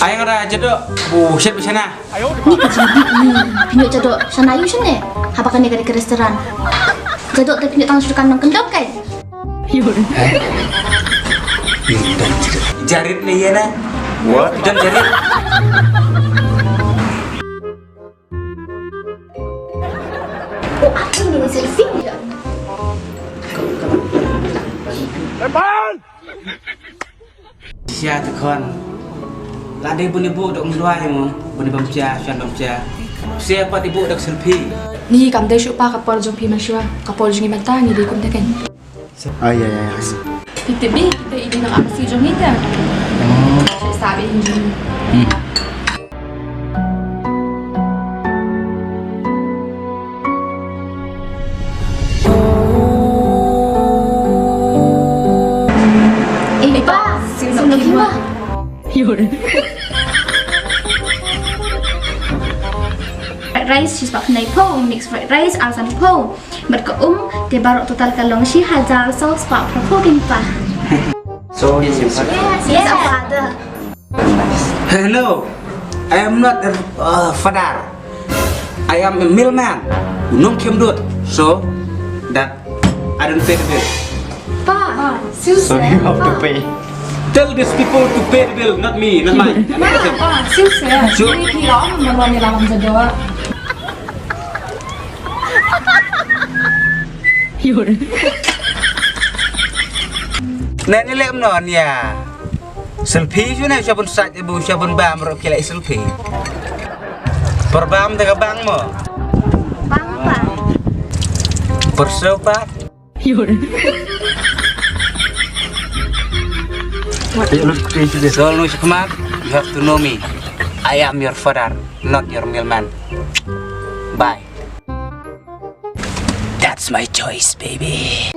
Ayang ada jodoh, buset di sana. Ni kejadi ni. Pinjok jaduk sana ayu sini. Hapakan dia ke restoran. Jaduk tapi pinjok tangan sudah kandang kendok kan? Jarit nih ya na. What? Dan jarit. Oh, aku ni selfie dia. Siapa tu kan? Lada ibu ibu dok meluai mu, ibu ibu baca, siapa baca. Siapa ibu dok selfie? Ni kam dai shu pa kapol jong pi maswa. Kapol jong imata ni di kum teken. Ay, ay, ay. Titibi kita ini nak apa si jong ita. Saya sabi ini. Eh, pa, sino kiwa? Fried rice she's pak nai po mix fried rice alasan po. Mereka dia baru total kalong si hajar sauce pak propogin pa. So, yes, yes. Yes, apa ada? Hello, I am not a father. I am a mailman. Nong kem dut. So that I don't pay the bill. Pa, So, you have to pay. Tell these people to pay the bill, not me, not mine. Ah, sis ya. Sure. Ni pi lam marwani lam jado. Nah ni lem non ya. Selfie tu nak siapa sat ibu siapa bam rok kira selfie. Perbam tengah bang mo. bang apa? Persopat. So nu sekemat, you have to know me. I am your father, not your mailman. Bye. That's my choice, baby.